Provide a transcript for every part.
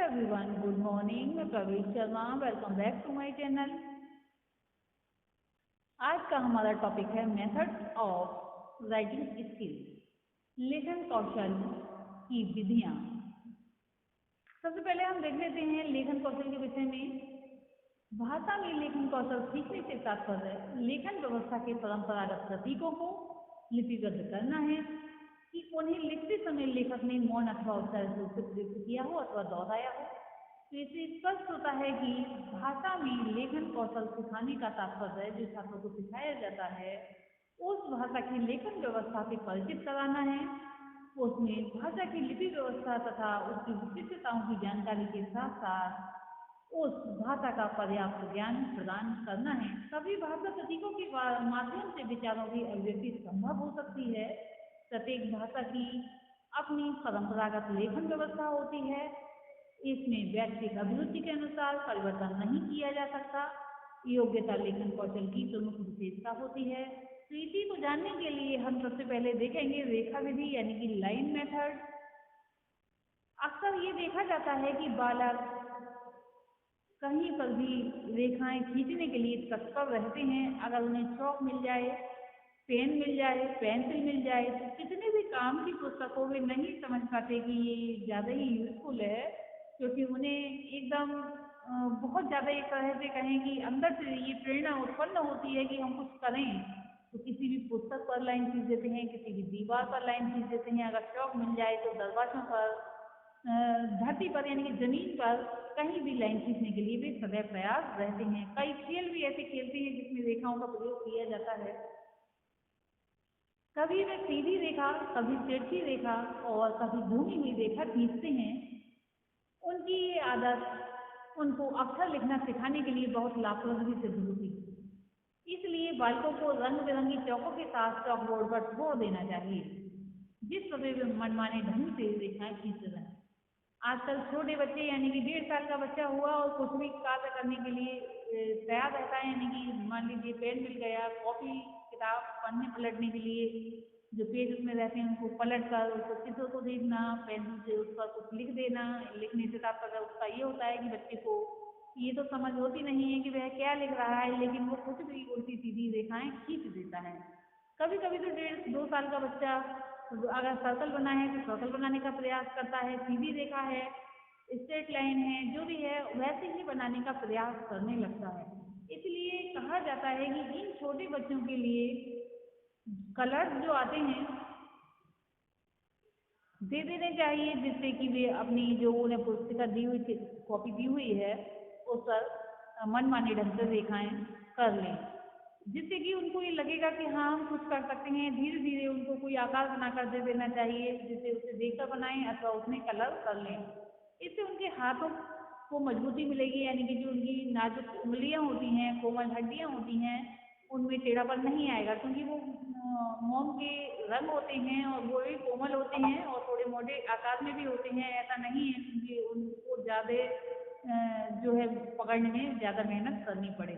everyone, good morning. मैं Praveen Sharma, welcome back to my channel. आज का हमारा टॉपिक है मेथड्स ऑफ राइटिंग स्किल, लेखन कौशल की विधियाँ। सबसे पहले हम देख लेते हैं लेखन कौशल के विषय में। भाषा में लेखन कौशल सीखने से तात्पर्य लेखन व्यवस्था के परंपरागत प्रतीकों को लिपिबद्ध करना है कि उन्हें लिखते समय लेखक ने मौन अथवा उच्चारित रूप से प्रयुक्त किया हो अथवा दोहराया हो। तो इससे स्पष्ट होता है कि भाषा में लेखन कौशल सिखाने का तात्पर्य जो छात्रों को सिखाया जाता है उस भाषा की लेखन व्यवस्था से परिचित कराना है। उसमें भाषा की लिपि व्यवस्था तथा उसकी विशिष्टताओं की जानकारी के साथ साथ उस भाषा का पर्याप्त ज्ञान प्रदान करना है। सभी भाषा प्रतीकों के माध्यम से विचारों की अभिव्यक्ति संभव हो सकती है। प्रत्येक भाषा की अपनी परंपरागत लेखन व्यवस्था होती है। इसमें व्यक्तिगत अभिरुचि के अनुसार परिवर्तन नहीं किया जा सकता। योग्यता लेखन कौशल की प्रमुख विशेषता होती है। तो इसी को जानने के लिए हम सबसे पहले देखेंगे रेखा विधि यानी कि लाइन मेथड। अक्सर ये देखा जाता है कि बालक कहीं पर भी रेखाएं खींचने के लिए तत्पर रहते हैं। अगर उन्हें चौक मिल जाए, पेन मिल जाए, पेंसिल मिल जाए, तो कितने भी काम की पुस्तकों में नहीं समझ पाते कि ये ज़्यादा ही यूजफुल है, क्योंकि उन्हें एकदम बहुत ज़्यादा एक तरह से कहें कि अंदर से ये प्रेरणा उत्पन्न होती है कि हम कुछ करें। तो किसी भी पुस्तक पर लाइन खींच देते हैं, किसी भी दीवार पर लाइन खींच देते हैं। अगर चौक मिल जाए तो दरवाजों पर, धरती पर यानी कि जमीन पर कहीं भी लाइन खींचने के लिए भी सदैव प्रयास रहते हैं। कई खेल भी ऐसे खेलते हैं जिसमें रेखाओं का प्रयोग किया जाता है। कभी वे सीधी रेखा, कभी तिरछी रेखा और कभी घूमी हुई रेखा खींचते हैं। उनकी ये आदत उनको अक्षर लिखना सिखाने के लिए बहुत लाभप्रद भी सिद्ध होती है। इसलिए बालकों को रंग बिरंगी चौकों के साथ चौकबोर्ड पर छोड़ देना चाहिए, जिस पर वे मनमाने ढंग से रेखाएं खींच रहे हैं। आजकल छोटे बच्चे यानी कि 1.5 साल का बच्चा हुआ और कुछ भी कार्य करने के लिए तैयार रहता है। यानी कि मान लीजिए पेन मिल गया, कॉपी किताब पन्ने पलटने के लिए जो पेज उसमें रहते हैं उनको पलट कर उसको चित्र को देखना, पेंसिल से उस पर कुछ लिख देना। लिखने से तात्पर्य उसका ये होता है कि बच्चे को ये तो समझ होती नहीं है कि वह क्या लिख रहा है, लेकिन वो कुछ भी उल्टी सीधी रेखाएं खींच देता है। कभी कभी तो 1.5-2 साल का बच्चा अगर सर्कल बना है तो सर्कल बनाने का प्रयास करता है, सीधी रेखा है, स्ट्रेट लाइन है, जो भी है वैसे ही बनाने का प्रयास करने लगता है। इसलिए कहा जाता है कि इन छोटे बच्चों के लिए कलर्स जो आते हैं दे देने चाहिए, जिससे कि वे अपनी जो उन्हें पुस्तिका दी हुई थी, कॉपी दी हुई है, उस पर मनमाने ढंग से रेखाएं कर लें, जिससे कि उनको ये लगेगा कि हाँ हम कुछ कर सकते हैं। धीरे धीरे उनको कोई आकार बनाकर दे देना चाहिए, जिससे उसे देखकर बनाएं अथवा उसमें कलर कर लें। इससे उनके हाथों को मजबूती मिलेगी, यानी कि जो उनकी नाजुक उंगलियां होती हैं, कोमल हड्डियां होती हैं, उनमें टेढ़ापन नहीं आएगा, क्योंकि वो मोम के रंग होते हैं और वो भी कोमल होते हैं और थोड़े मोटे आकार में भी होते हैं। ऐसा नहीं है क्योंकि उनको ज़्यादा जो है पकड़ने में ज़्यादा मेहनत करनी पड़े।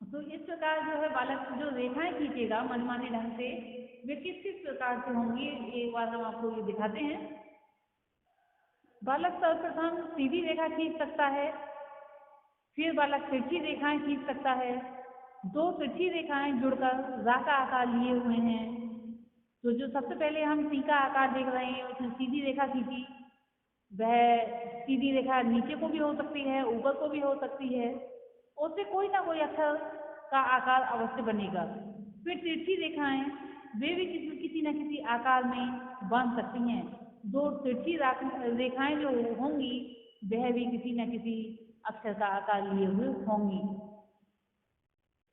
तो इस प्रकार जो है बालक जो रेखाएं खींचेगा मनमाने ढंग से, वे किस किस प्रकार से होंगी एक बार हम आपको ये दिखाते हैं। बालक सर्वप्रथम सीधी रेखा खींच सकता है, फिर बालक तिरछी रेखाएं खींच सकता है। 2 तिरछी रेखाएं जुड़कर रा का आकार लिए हुए हैं। तो जो सबसे पहले हम सी का आकार देख रहे हैं उसमें सीधी रेखा खींची, वह सीधी रेखा नीचे को भी हो सकती है, ऊपर को भी हो सकती है, उससे कोई ना कोई अक्षर का आकार अवश्य बनेगा। फिर तिरछी रेखाएं वे भी किसी न किसी आकार में बन सकती हैं। 2 तिरछी रेखाएं जो होंगी वह भी किसी न किसी अक्षर का आकार लिए हुए होंगी।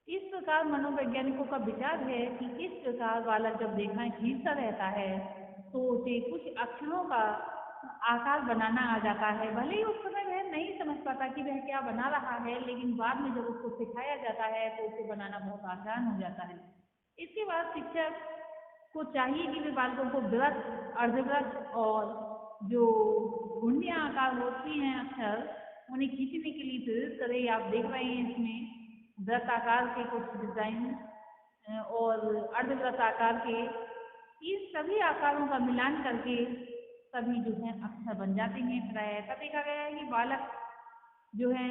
इस प्रकार मनोवैज्ञानिकों का विचार है कि इस प्रकार बालक जब रेखाएं खींचता रहता है तो उसे कुछ अक्षरों का आकार बनाना आ जाता है। भले ही उस समय वह नहीं समझ पाता कि वह क्या बना रहा है, लेकिन बाद में जब उसको सिखाया जाता है तो उसे बनाना बहुत आसान हो जाता है। इसके बाद शिक्षक को चाहिए कि वे बालकों को वृत्त, अर्धवृत्त और जो घुंडियाँ आकार होती हैं अक्षर, उन्हें खींचने के लिए प्रेरित करें। आप देख रहे हैं इसमें वृत्त आकार के कुछ डिजाइन और अर्धवृत्त आकार के, इन सभी आकारों का मिलान करके तभी जो है अक्षर बन जाते हैं। प्राय ऐसा देखा गया है कि बालक जो है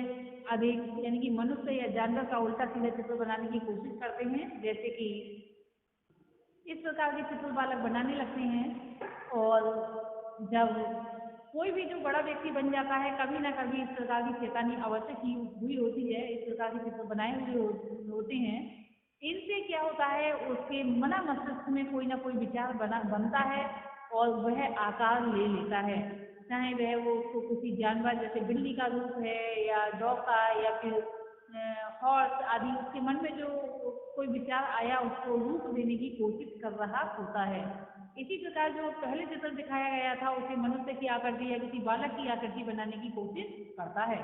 अधिक यानी कि मनुष्य या जानवर का उल्टा सीधा चित्र बनाने की कोशिश करते हैं। जैसे कि इस प्रकार के चित्र बालक बनाने लगते हैं और जब कोई भी जो बड़ा व्यक्ति बन जाता है कभी ना कभी इस प्रकार की चेतावनी अवश्य की हुई होती है। इस प्रकार के चित्र बनाए हुए होते हैं। इनसे क्या होता है, उसके मना मस्तिष्क में कोई ना कोई विचार बनता है और वह आकार ले लेता है। चाहे वह वो उसको किसी जानवर जैसे बिल्ली का रूप है या डॉग का या फिर हॉर्स आदि, उसके मन में जो कोई विचार आया उसको रूप देने की कोशिश कर रहा होता है। इसी प्रकार जो पहले चित्र दिखाया गया था उसे मनुष्य की आकृति या किसी बालक की आकृति बनाने की कोशिश करता है।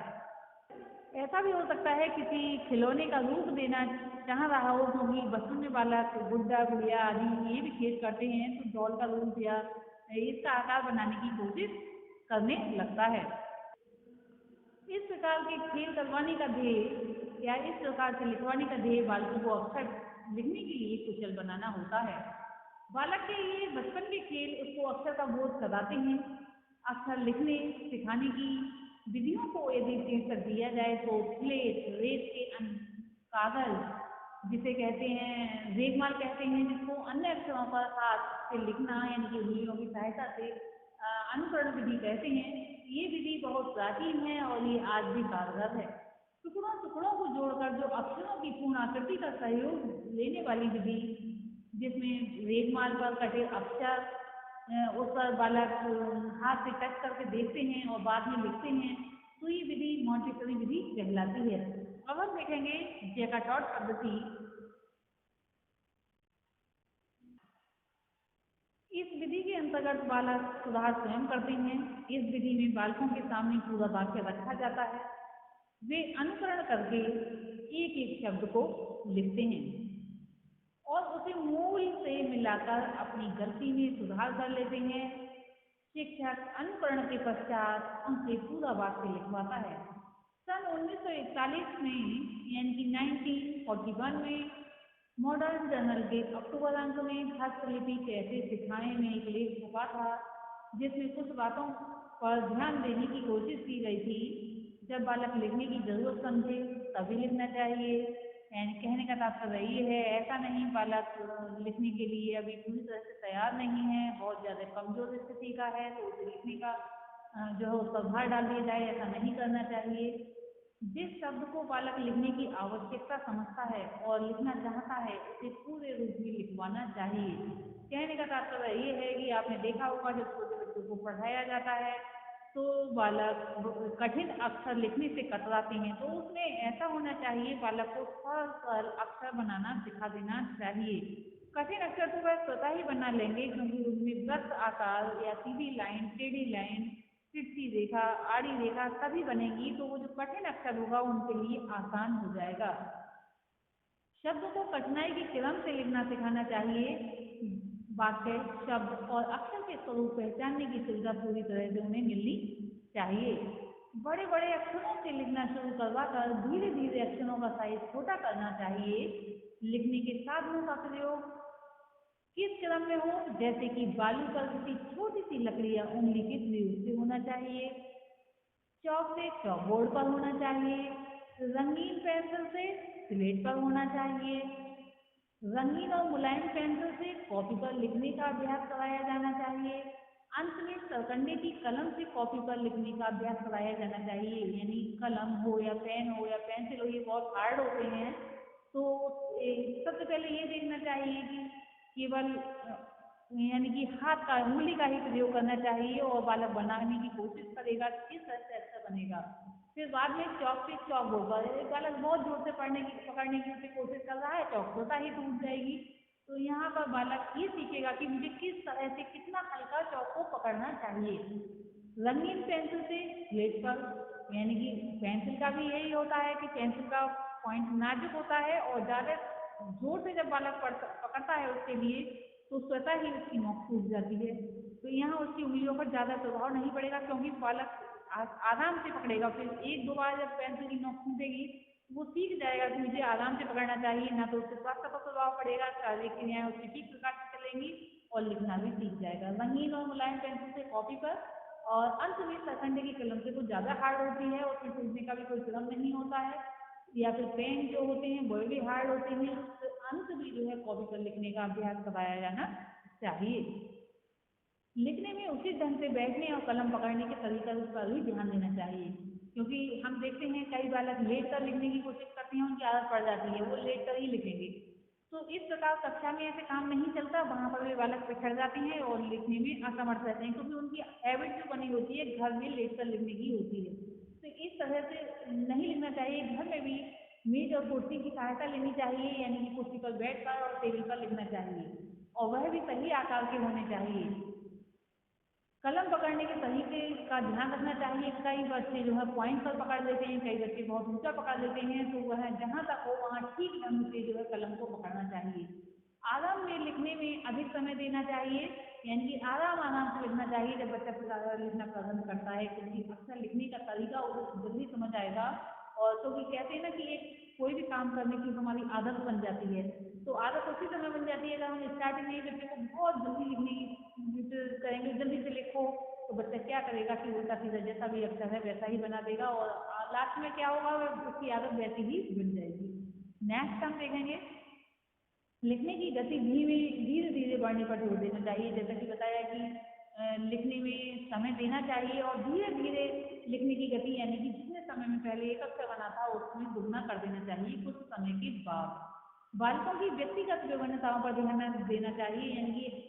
ऐसा भी हो सकता है किसी खिलौने का रूप देना चाह रहा हो, क्योंकि बचपन में बालक गुड्डा गुड़िया आदि ये भी खेल करते हैं तो डॉल का रूप या इसका आकार बनाने की कोशिश करने लगता है। इस प्रकार के खेल करवाने का ध्येय या इस प्रकार से लिखवाने का ध्येय बालकों को अक्षर लिखने के लिए कुशल बनाना होता है। बालक के लिए बचपन के खेल उसको अक्षर का बोध कराते हैं। अक्षर लिखने सिखाने की विधियों को यदि शीर्षक दिया जाए तो स्लेट, रेत के कागज जिसे कहते हैं रेगमाल कहते हैं, जिसको अन्य अक्षरों पर हाथ से लिखना यानी कि उंगलियों की सहायता से अनुकरण विधि कहते हैं। ये विधि बहुत प्राचीन है और ये आज भी कारगर है। टुकड़ों टुकड़ों को जोड़कर जो अक्षरों की पूर्ण आकृति का सहयोग लेने वाली विधि, जिसमें रेगमाल पर कटे अक्षर उस पर बालक हाथ से टच करके देखते हैं और बाद में लिखते हैं, तो ये विधि मॉन्टेसरी विधि कहलाती है। अब हम देखेंगे जैकार्ड पद्धति। इस विधि के अंतर्गत बालक सुधार स्वयं करते हैं। इस विधि में बालकों के सामने पूरा वाक्य रखा जाता है। वे अनुकरण करके एक एक शब्द को लिखते हैं और उसे मूल से मिलाकर अपनी गलती में सुधार कर लेते हैं। शिक्षक अनुकरण के पश्चात उनसे पूरा वाक्य लिखवाता है। सन 1941 में यानी कि 1941 में मॉडर्न जर्नल के अक्टूबर अंक में हस्तलिपि कैसे सिखाएं में एक लेख छपा था, जिसमें कुछ बातों पर ध्यान देने की कोशिश की गई थी। जब बालक लिखने की जरूरत समझे तभी लिखना चाहिए। एंड कहने का तात्पर्य ये है, ऐसा नहीं बालक लिखने के लिए अभी पूरी तरह से तैयार नहीं है, बहुत ज़्यादा कमजोर स्थिति का है, तो उसे लिखने का जो है उस पर भार डाल दिया जाए, ऐसा नहीं करना चाहिए। जिस शब्द को बालक लिखने की आवश्यकता समझता है और लिखना चाहता है उसे पूरे रूप में लिखवाना चाहिए। कहने का तात्पर्य ये है कि आपने देखा होगा जब छोटे बच्चों को पढ़ाया जाता है तो बालक कठिन अक्षर लिखने से कतराते हैं, तो उसमें ऐसा होना चाहिए बालक को सरल सरल अक्षर बनाना सिखा देना चाहिए। कठिन अक्षर तो वह स्वतः ही बना लेंगे, क्योंकि उनमें वृत्त आकार या सीधी लाइन, टेढ़ी लाइन, तिरछी रेखा, आड़ी रेखा सभी बनेगी, तो वो जो कठिन अक्षर होगा उनके लिए आसान हो जाएगा। शब्द को कठिनाई के क्रम से लिखना सिखाना चाहिए। वाक्य, शब्द और अक्षर के स्वरूप पहचानने की सुविधा पूरी तरह से उन्हें मिलनी चाहिए। बड़े बड़े अक्षरों से लिखना शुरू करवाकर धीरे धीरे अक्षरों का साइज छोटा करना चाहिए। लिखने के साधनों का प्रयोग किस क्रम में हो, जैसे कि बालू पर किसी छोटी सी लकड़ी या उंगली के प्रयोग से होना चाहिए, चौक से चौकबोर्ड पर होना चाहिए, रंगीन पेंसिल से स्लेट पर होना चाहिए, रंगीन और मुलायम पेंसिल से कॉपी पर लिखने का अभ्यास कराया जाना चाहिए, अंत में सरकंडे की कलम से कॉपी पर लिखने का अभ्यास कराया जाना चाहिए। यानी कलम हो या पेन हो या पेंसिल हो, ये बहुत हार्ड होते हैं, तो सबसे पहले ये देखना चाहिए कि केवल यानी कि हाथ का, उंगली का ही प्रयोग करना चाहिए और बालक बनाने की कोशिश करेगा किस तरह से अच्छा बनेगा। फिर बाद में चौक से चौकबोर्ड पर बालक बहुत जोर से पकड़ने की कोशिश कर रहा है, चौक छोटा ही टूट जाएगी। तो यहाँ पर बालक ये सीखेगा कि मुझे किस तरह से कितना हल्का चौक को पकड़ना चाहिए। रंगीन पेंसिल से स्लेट पर, यानी कि पेंसिल का भी यही होता है कि पेंसिल का पॉइंट नाजुक होता है और ज़्यादा जोर से जब बालक पकड़ता है उसके लिए तो स्वतः ही उसकी नोक टूट जाती है। तो यहाँ उसकी उंगलियों पर ज़्यादा प्रभाव नहीं पड़ेगा, क्योंकि बालक आराम से पकड़ेगा। फिर एक दो बार जब पेंसिल की नोक टूटेगी वो सीख जाएगा कि मुझे आराम से पकड़ना चाहिए, ना तो उसके स्वास्थ्य पर प्रभाव पड़ेगा, शारीरिक क्रियाएं उसकी ठीक प्रकार से चलेंगी और लिखना भी सीख जाएगा। रंगीन और मुलायम पेंसिल से कॉपी पर और अंत में सरकंडे की कलम से कुछ ज़्यादा हार्ड होती है, उसमें सूझने का भी कोई क्रम नहीं होता है, या फिर पेन जो होते हैं वो भी हार्ड होते हैं। उससे अंत में जो है कॉपी पर लिखने का अभ्यास करवाया जाना चाहिए। लिखने में उचित ढंग से बैठने और कलम पकड़ने के तरीका पर भी ध्यान देना चाहिए, क्योंकि हम देखते हैं कई बालक लेट कर लिखने की कोशिश करते हैं, उनकी आदत पड़ जाती है, वो लेट कर ही लिखेंगे। तो इस प्रकार कक्षा में ऐसे काम नहीं चलता, वहाँ पर भी बालक पिछड़ जाते हैं और लिखने में असमर्थ रहते हैं, क्योंकि उनकी हैबिट जो बनी होती है घर में लेट कर लिखने की होती है। तो इस तरह से नहीं लिखना चाहिए। घर में भी मेज और कुर्सी की सहायता लेनी चाहिए, यानी कि कुर्सी पर बैठकर और टेबल पर लिखना चाहिए, और वह भी सही आकार के होने चाहिए। कलम पकड़ने के तरीके का ध्यान रखना चाहिए। कई बच्चे जो है पॉइंट पर पकड़ लेते हैं, कई बच्चे बहुत ऊंचा पकड़ लेते हैं, तो वह जहाँ तक हो वहाँ ठीक ढंग से जो है कलम को पकड़ना चाहिए। आराम में लिखने में अधिक समय देना चाहिए, यानी कि आराम आराम से लिखना चाहिए जब बच्चा ज़्यादा लिखना पसंद करता है, क्योंकि अक्सर लिखने का तरीका वो जल्दी समझ आएगा। और तो भी कहते हैं ना कि एक कोई भी काम करने की हमारी आदत बन जाती है, तो आदत उसी समय बन जाती है अगर हम स्टार्टिंग में ही बच्चे को बहुत जल्दी लिखने की करेंगे, जल्दी से लिखो, तो बच्चा क्या करेगा कि उल्टा सीधा जैसा भी अक्षर है वैसा ही बना देगा, और लास्ट में क्या होगा, उसकी आदत वैसी ही बन जाएगी। नेक्स्ट हम देखेंगे लिखने की गति धीरे धीरे बढ़ने पर जोर देना चाहिए। जैसा कि बताया कि लिखने में समय देना चाहिए और धीरे धीरे लिखने की गति, यानी कि जितने समय में पहले एक अक्षर बना था उसमें दुगना कर देना चाहिए कुछ समय के बाद। बालकों की व्यक्तिगत विभिन्नताओं पर ध्यान देना चाहिए, यानी कि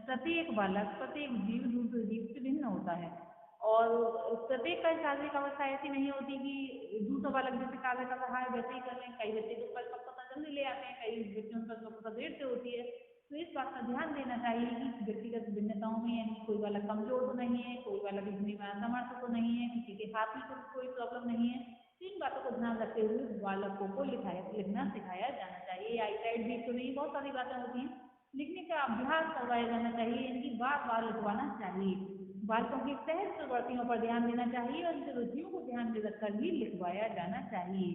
प्रत्येक बालक, प्रत्येक जीव दूसरे जीव से भिन्न होता है, और प्रत्येक का शारीरिक अवस्था ऐसी नहीं होती कि दूसरा बालक जैसे कार्य कर रहा है वैसे ही कर लें। कई बच्चे तो परिपक्वता जल्दी ले आते हैं, कई बच्चों में परिपक्वता देर से होती है। तो इस बात का ध्यान देना चाहिए कि व्यक्तिगत भिन्नताओं में, यानी कोई वाला कमजोर तो नहीं है, कोई वाला लिखने में असमर्थ तो नहीं है, किसी के हाथ में तो कोई प्रॉब्लम नहीं है। तो इन बातों को ध्यान रखते हुए बालकों को लिखना सिखाया जाना चाहिए। आई साइड भी तो नहीं, बहुत सारी बातें होती हैं। लिखने का अभ्यास करवाया जाना चाहिए, यानी कि बार बार लिखवाना चाहिए। बालकों की सहज प्रवृत्तियों पर ध्यान देना चाहिए और उनकी रुचियों को ध्यान में रखकर ही लिखवाया जाना चाहिए।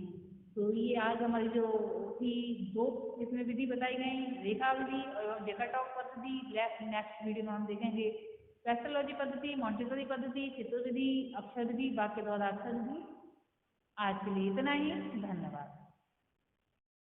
तो ये आज हमारी जो थी दो इसमें विधि बताई गई, रेखा विधि और डेकाटॉक पद्धति। नेक्स्ट वीडियो में हम देखेंगे पेस्टोलॉजी पद्धति, मॉन्टेसरी पद्धति, चित्र विधि, अक्षर विधि, वाक्य द्वारा अक्षर विधि। आज के लिए इतना ही, धन्यवाद।